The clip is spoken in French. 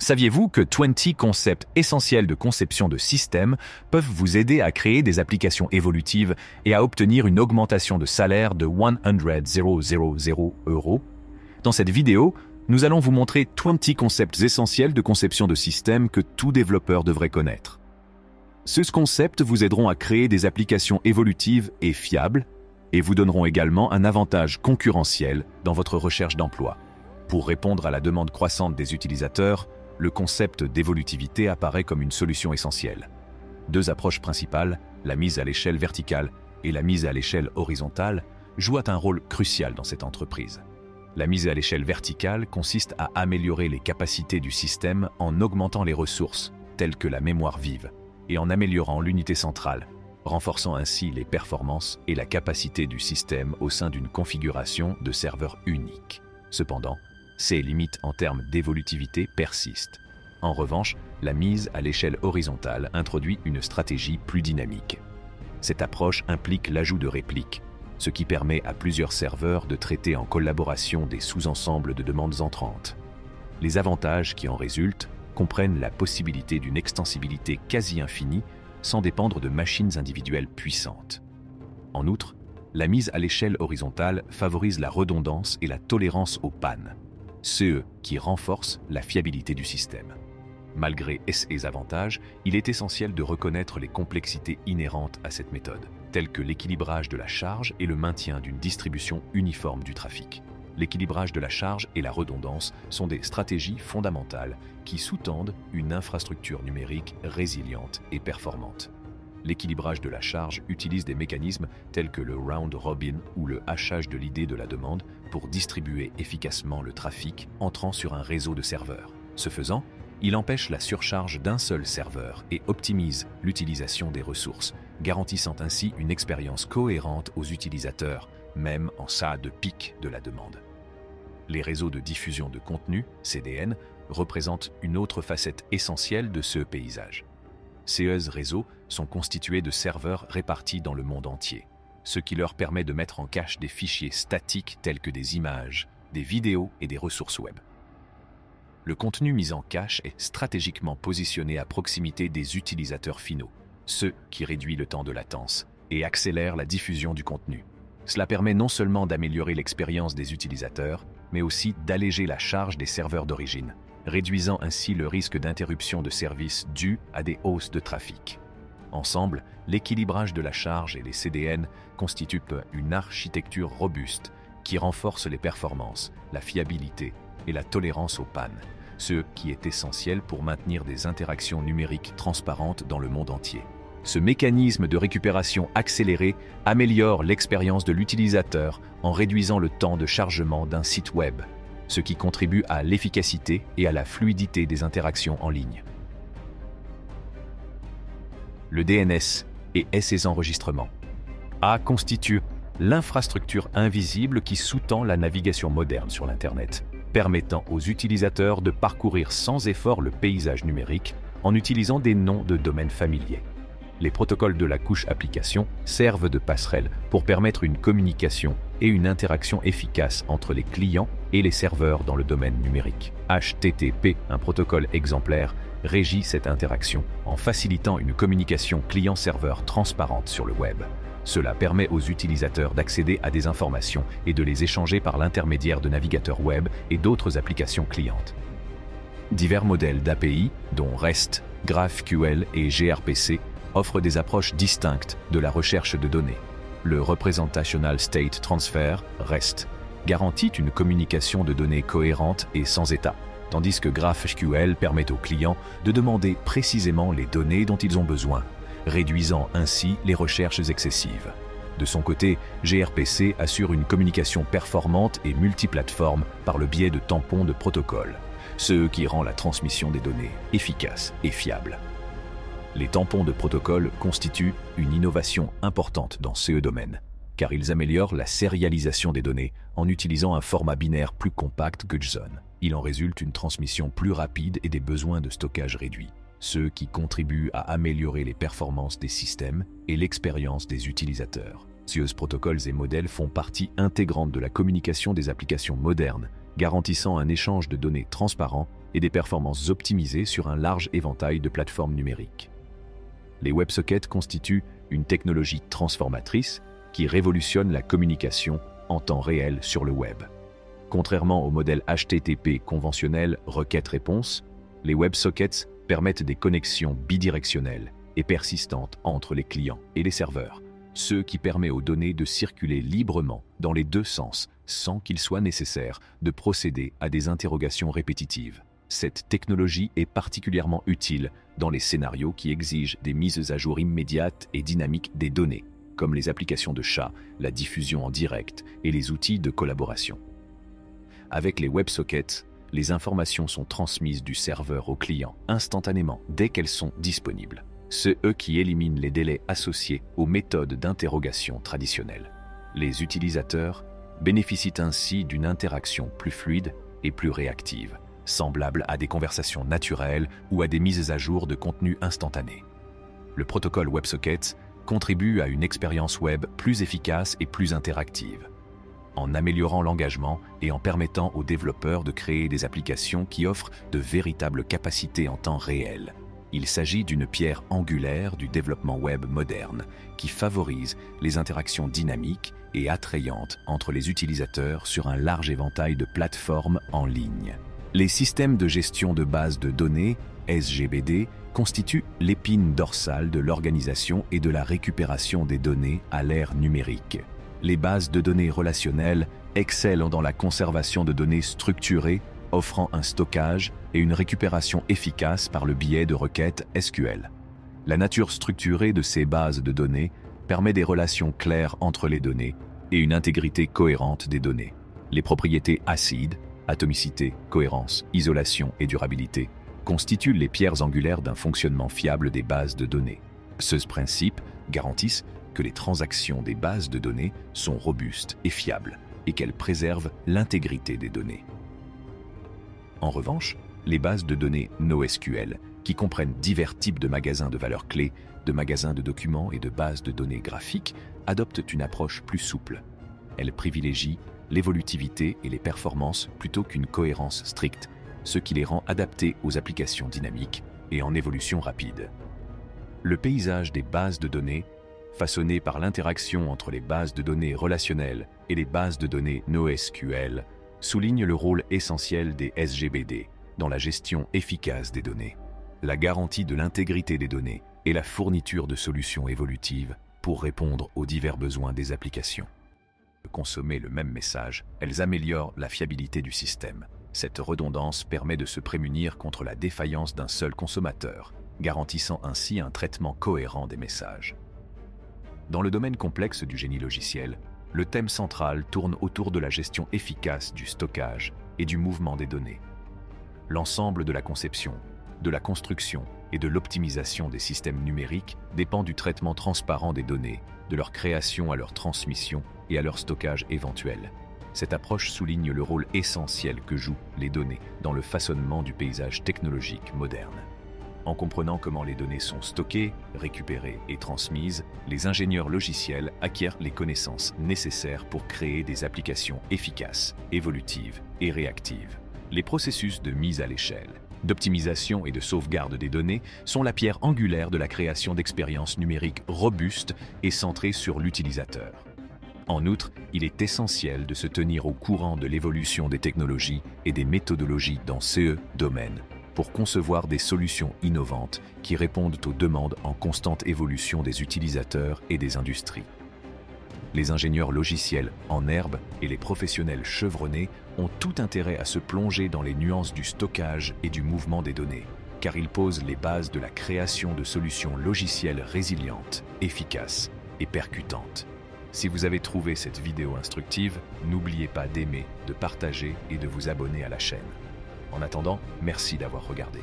Saviez-vous que 20 concepts essentiels de conception de système peuvent vous aider à créer des applications évolutives et à obtenir une augmentation de salaire de 100 euros? Dans cette vidéo, nous allons vous montrer 20 concepts essentiels de conception de système que tout développeur devrait connaître. Ces concepts vous aideront à créer des applications évolutives et fiables et vous donneront également un avantage concurrentiel dans votre recherche d'emploi. Pour répondre à la demande croissante des utilisateurs, le concept d'évolutivité apparaît comme une solution essentielle. Deux approches principales, la mise à l'échelle verticale et la mise à l'échelle horizontale, jouent un rôle crucial dans cette entreprise. La mise à l'échelle verticale consiste à améliorer les capacités du système en augmentant les ressources, telles que la mémoire vive, et en améliorant l'unité centrale, renforçant ainsi les performances et la capacité du système au sein d'une configuration de serveur unique. Cependant, ces limites en termes d'évolutivité persistent. En revanche, la mise à l'échelle horizontale introduit une stratégie plus dynamique. Cette approche implique l'ajout de répliques, ce qui permet à plusieurs serveurs de traiter en collaboration des sous-ensembles de demandes entrantes. Les avantages qui en résultent comprennent la possibilité d'une extensibilité quasi infinie sans dépendre de machines individuelles puissantes. En outre, la mise à l'échelle horizontale favorise la redondance et la tolérance aux pannes, ce qui renforce la fiabilité du système. Malgré ces avantages, il est essentiel de reconnaître les complexités inhérentes à cette méthode, telles que l'équilibrage de la charge et le maintien d'une distribution uniforme du trafic. L'équilibrage de la charge et la redondance sont des stratégies fondamentales qui sous-tendent une infrastructure numérique résiliente et performante. L'équilibrage de la charge utilise des mécanismes tels que le round robin ou le hachage de l'idée de la demande pour distribuer efficacement le trafic entrant sur un réseau de serveurs. Ce faisant, il empêche la surcharge d'un seul serveur et optimise l'utilisation des ressources, garantissant ainsi une expérience cohérente aux utilisateurs, même en cas de pic de la demande. Les réseaux de diffusion de contenu, CDN, représentent une autre facette essentielle de ce paysage. Ces réseaux sont constitués de serveurs répartis dans le monde entier, ce qui leur permet de mettre en cache des fichiers statiques tels que des images, des vidéos et des ressources web. Le contenu mis en cache est stratégiquement positionné à proximité des utilisateurs finaux, ce qui réduit le temps de latence et accélère la diffusion du contenu. Cela permet non seulement d'améliorer l'expérience des utilisateurs, mais aussi d'alléger la charge des serveurs d'origine, réduisant ainsi le risque d'interruption de services dû à des hausses de trafic. Ensemble, l'équilibrage de la charge et les CDN constituent une architecture robuste qui renforce les performances, la fiabilité et la tolérance aux pannes, ce qui est essentiel pour maintenir des interactions numériques transparentes dans le monde entier. Ce mécanisme de récupération accéléré améliore l'expérience de l'utilisateur en réduisant le temps de chargement d'un site web, ce qui contribue à l'efficacité et à la fluidité des interactions en ligne. Le DNS et ses enregistrements constituent l'infrastructure invisible qui sous-tend la navigation moderne sur l'Internet, permettant aux utilisateurs de parcourir sans effort le paysage numérique en utilisant des noms de domaines familiers. Les protocoles de la couche application servent de passerelle pour permettre une communication et une interaction efficace entre les clients et les serveurs dans le domaine numérique. HTTP, un protocole exemplaire, régit cette interaction en facilitant une communication client-serveur transparente sur le web. Cela permet aux utilisateurs d'accéder à des informations et de les échanger par l'intermédiaire de navigateurs web et d'autres applications clientes. Divers modèles d'API, dont REST, GraphQL et gRPC, offrent des approches distinctes de la recherche de données. Le Representational State Transfer, REST, garantit une communication de données cohérente et sans état, tandis que GraphQL permet aux clients de demander précisément les données dont ils ont besoin, réduisant ainsi les recherches excessives. De son côté, gRPC assure une communication performante et multiplateforme par le biais de tampons de protocole, ce qui rend la transmission des données efficace et fiable. Les tampons de protocole constituent une innovation importante dans ce domaine, car ils améliorent la sérialisation des données en utilisant un format binaire plus compact que JSON. Il en résulte une transmission plus rapide et des besoins de stockage réduits, ce qui contribue à améliorer les performances des systèmes et l'expérience des utilisateurs. Ces protocoles et modèles font partie intégrante de la communication des applications modernes garantissant un échange de données transparent et des performances optimisées sur un large éventail de plateformes numériques. Les WebSockets constituent une technologie transformatrice qui révolutionne la communication en temps réel sur le web. Contrairement au modèle HTTP conventionnel requête-réponse, les WebSockets permettent des connexions bidirectionnelles et persistantes entre les clients et les serveurs, ce qui permet aux données de circuler librement dans les deux sens sans qu'il soit nécessaire de procéder à des interrogations répétitives. Cette technologie est particulièrement utile dans les scénarios qui exigent des mises à jour immédiates et dynamiques des données, comme les applications de chat, la diffusion en direct et les outils de collaboration. Avec les WebSockets, les informations sont transmises du serveur au client instantanément dès qu'elles sont disponibles, ce qui élimine les délais associés aux méthodes d'interrogation traditionnelles. Les utilisateurs bénéficient ainsi d'une interaction plus fluide et plus réactive, semblable à des conversations naturelles ou à des mises à jour de contenu instantané. Le protocole WebSockets contribue à une expérience web plus efficace et plus interactive, en améliorant l'engagement et en permettant aux développeurs de créer des applications qui offrent de véritables capacités en temps réel. Il s'agit d'une pierre angulaire du développement web moderne qui favorise les interactions dynamiques et attrayantes entre les utilisateurs sur un large éventail de plateformes en ligne. Les systèmes de gestion de bases de données, SGBD, constituent l'épine dorsale de l'organisation et de la récupération des données à l'ère numérique. Les bases de données relationnelles excellent dans la conservation de données structurées, offrant un stockage et une récupération efficace par le biais de requêtes SQL. La nature structurée de ces bases de données permet des relations claires entre les données et une intégrité cohérente des données. Les propriétés acides, atomicité, cohérence, isolation et durabilité constituent les pierres angulaires d'un fonctionnement fiable des bases de données. Ces principes garantissent que les transactions des bases de données sont robustes et fiables et qu'elles préservent l'intégrité des données. En revanche, les bases de données NoSQL, qui comprennent divers types de magasins de valeurs clés, de magasins de documents et de bases de données graphiques, adoptent une approche plus souple. Elles privilégient l'évolutivité et les performances plutôt qu'une cohérence stricte, ce qui les rend adaptées aux applications dynamiques et en évolution rapide. Le paysage des bases de données, façonné par l'interaction entre les bases de données relationnelles et les bases de données NoSQL, souligne le rôle essentiel des SGBD dans la gestion efficace des données, la garantie de l'intégrité des données et la fourniture de solutions évolutives pour répondre aux divers besoins des applications. Consommer le même message, elles améliorent la fiabilité du système. Cette redondance permet de se prémunir contre la défaillance d'un seul consommateur, garantissant ainsi un traitement cohérent des messages. Dans le domaine complexe du génie logiciel, le thème central tourne autour de la gestion efficace du stockage et du mouvement des données. L'ensemble de la conception, de la construction et de l'optimisation des systèmes numériques dépend du traitement transparent des données, de leur création à leur transmission et à leur stockage éventuel. Cette approche souligne le rôle essentiel que jouent les données dans le façonnement du paysage technologique moderne. En comprenant comment les données sont stockées, récupérées et transmises, les ingénieurs logiciels acquièrent les connaissances nécessaires pour créer des applications efficaces, évolutives et réactives. Les processus de mise à l'échelle, d'optimisation et de sauvegarde des données sont la pierre angulaire de la création d'expériences numériques robustes et centrées sur l'utilisateur. En outre, il est essentiel de se tenir au courant de l'évolution des technologies et des méthodologies dans ces domaines pour concevoir des solutions innovantes qui répondent aux demandes en constante évolution des utilisateurs et des industries. Les ingénieurs logiciels en herbe et les professionnels chevronnés ont tout intérêt à se plonger dans les nuances du stockage et du mouvement des données, car ils posent les bases de la création de solutions logicielles résilientes, efficaces et percutantes. Si vous avez trouvé cette vidéo instructive, n'oubliez pas d'aimer, de partager et de vous abonner à la chaîne. En attendant, merci d'avoir regardé.